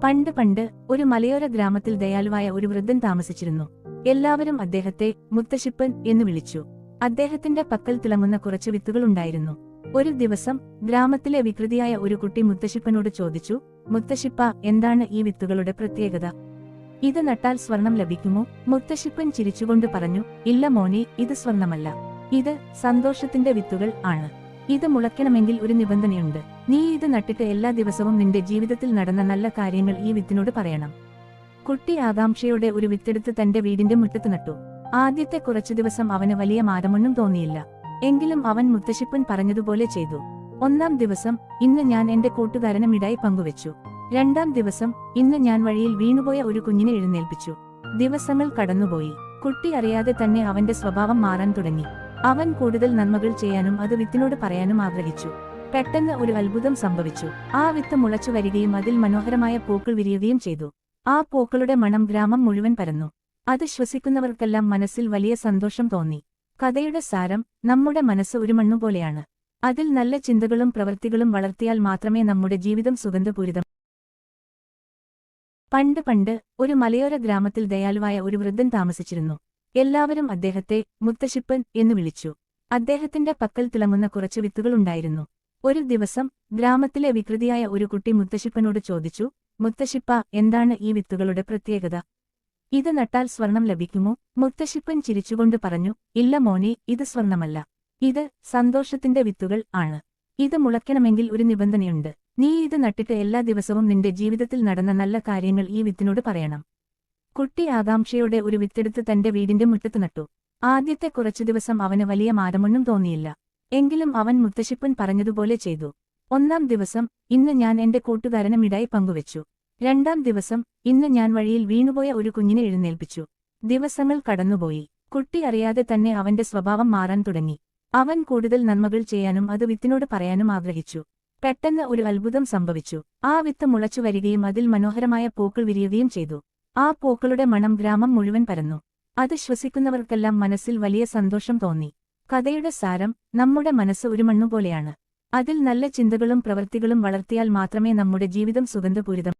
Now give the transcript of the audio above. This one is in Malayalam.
പണ്ട് പണ്ട് ഒരു മലയോര ഗ്രാമത്തിൽ ദയാലുവായ ഒരു വൃദ്ധൻ താമസിച്ചിരുന്നു. എല്ലാവരും അദ്ദേഹത്തെ മുത്തശ്ശിപ്പൻ എന്ന് വിളിച്ചു. അദ്ദേഹത്തിന്റെ പക്കൽ തിളങ്ങുന്ന കുറച്ച് വിത്തുകൾ ഉണ്ടായിരുന്നു. ഒരു ദിവസം ഗ്രാമത്തിലെ വികൃതിയായ ഒരു കുട്ടി മുത്തശ്ശിപ്പനോട് ചോദിച്ചു, മുത്തശ്ശിപ്പ, എന്താണ് ഈ വിത്തുകളുടെ പ്രത്യേകത? ഇത് നട്ടാൽ സ്വർണം ലഭിക്കുമോ? മുത്തശ്ശിപ്പൻ ചിരിച്ചുകൊണ്ട് പറഞ്ഞു, ഇല്ല മോനെ, ഇത് സ്വർണമല്ല. ഇത് സന്തോഷത്തിന്റെ വിത്തുകൾ ആണ്. ഇത് മുളയ്ക്കണമെങ്കിൽ ഒരു നിബന്ധനയുണ്ട്. നീ ഇത് നട്ടിട്ട് എല്ലാ ദിവസവും നിന്റെ ജീവിതത്തിൽ നടന്ന നല്ല കാര്യങ്ങൾ ഈ വിത്തിനോട് പറയണം. കുട്ടി ആകാംക്ഷയോടെ ഒരു വിത്തെടുത്ത് തന്റെ വീടിന്റെ മുറ്റത്ത് നട്ടു. ആദ്യത്തെ കുറച്ചു ദിവസം അവന് വലിയ മാറ്റമൊന്നും തോന്നിയില്ല. എങ്കിലും അവൻ മുത്തശ്ശിപ്പൻ പറഞ്ഞതുപോലെ ചെയ്തു. ഒന്നാം ദിവസം, ഇന്ന് ഞാൻ എന്റെ കൂട്ടുകാരന് മിഠായി പങ്കുവച്ചു. രണ്ടാം ദിവസം, ഇന്ന് ഞാൻ വഴിയിൽ വീണുപോയ ഒരു കുഞ്ഞിനെ എഴുന്നേൽപ്പിച്ചു. ദിവസങ്ങൾ കടന്നുപോയി. കുട്ടി അറിയാതെ തന്നെ അവന്റെ സ്വഭാവം മാറാൻ തുടങ്ങി. അവൻ കൂടുതൽ നന്മകൾ ചെയ്യാനും അത് വിത്തിനോട് പറയാനും ആഗ്രഹിച്ചു. പെട്ടെന്ന് ഒരു അത്ഭുതം സംഭവിച്ചു. ആ വിത്ത് മുളച്ചു വരികയും അതിൽ മനോഹരമായ പൂക്കൾ വിരിയുകയും ചെയ്തു. ആ പൂക്കളുടെ മണം ഗ്രാമം മുഴുവൻ പരന്നു. അത് ശ്വസിക്കുന്നവർക്കെല്ലാം മനസ്സിൽ വലിയ സന്തോഷം തോന്നി. കഥയുടെ സാരം: നമ്മുടെ മനസ്സ് ഒരു മണ്ണുപോലെയാണ്. അതിൽ നല്ല ചിന്തകളും പ്രവൃത്തികളും വളർത്തിയാൽ മാത്രമേ നമ്മുടെ ജീവിതം സുഗന്ധപൂരിതം. പണ്ട് പണ്ട് ഒരു മലയോര ഗ്രാമത്തിൽ ദയാലുവായ ഒരു വൃദ്ധൻ താമസിച്ചിരുന്നു. എല്ലാവരും അദ്ദേഹത്തെ മുത്തശ്ശിപ്പൻ എന്ന് വിളിച്ചു. അദ്ദേഹത്തിന്റെ പക്കൽ തിളങ്ങുന്ന കുറച്ച് വിത്തുകൾ ഉണ്ടായിരുന്നു. ഒരു ദിവസം ഗ്രാമത്തിലെ വികൃതിയായ ഒരു കുട്ടി മുത്തശ്ശിപ്പനോട് ചോദിച്ചു, മുത്തശ്ശിപ്പ, എന്താണ് ഈ വിത്തുകളുടെ പ്രത്യേകത? ഇത് നട്ടാൽ സ്വർണം ലഭിക്കുമോ? മുത്തശ്ശിപ്പൻ ചിരിച്ചുകൊണ്ട് പറഞ്ഞു, ഇല്ല മോനെ, ഇത് സ്വർണമല്ല. ഇത് സന്തോഷത്തിന്റെ വിത്തുകൾ ആണ്. ഇത് മുളയ്ക്കണമെങ്കിൽ ഒരു നിബന്ധനയുണ്ട്. നീ ഇത് നട്ടിട്ട് എല്ലാ ദിവസവും നിന്റെ ജീവിതത്തിൽ നടന്ന നല്ല കാര്യങ്ങൾ ഈ വിത്തിനോട് പറയണം. കുട്ടി ആകാംക്ഷയോടെ ഒരു വിത്തെടുത്ത് തന്റെ വീടിന്റെ മുറ്റത്ത് നട്ടു. ആദ്യത്തെ കുറച്ചു ദിവസം അവന് വലിയ മാറ്റമൊന്നും തോന്നിയില്ല. എങ്കിലും അവൻ മുത്തശ്ശിപ്പൻ പറഞ്ഞതുപോലെ ചെയ്തു. ഒന്നാം ദിവസം, ഇന്ന് ഞാൻ എന്റെ കൂട്ടുകാരന് മിഠായി പങ്കുവച്ചു. രണ്ടാം ദിവസം, ഇന്ന് ഞാൻ വഴിയിൽ വീണുപോയ ഒരു കുഞ്ഞിനെ എഴുന്നേൽപ്പിച്ചു. ദിവസങ്ങൾ കടന്നുപോയി. കുട്ടി അറിയാതെ തന്നെ അവന്റെ സ്വഭാവം മാറാൻ തുടങ്ങി. അവൻ കൂടുതൽ നന്മകൾ ചെയ്യാനും അത് വിത്തിനോട് പറയാനും ആഗ്രഹിച്ചു. പെട്ടെന്ന് ഒരു അത്ഭുതം സംഭവിച്ചു. ആ വിത്ത് മുളച്ചു വരികയും അതിൽ മനോഹരമായ പൂക്കൾ വിരിയുകയും ചെയ്തു. ആ പൂക്കളുടെ മണം ഗ്രാമം മുഴുവൻ പരന്നു. അത് ശ്വസിക്കുന്നവർക്കെല്ലാം മനസ്സിൽ വലിയ സന്തോഷം തോന്നി. കഥയുടെ സാരം: നമ്മുടെ മനസ്സ് ഒരു മണ്ണുപോലെയാണ്. അതിൽ നല്ല ചിന്തകളും പ്രവൃത്തികളും വളർത്തിയാൽ മാത്രമേ നമ്മുടെ ജീവിതം സുഗന്ധപൂരിതം.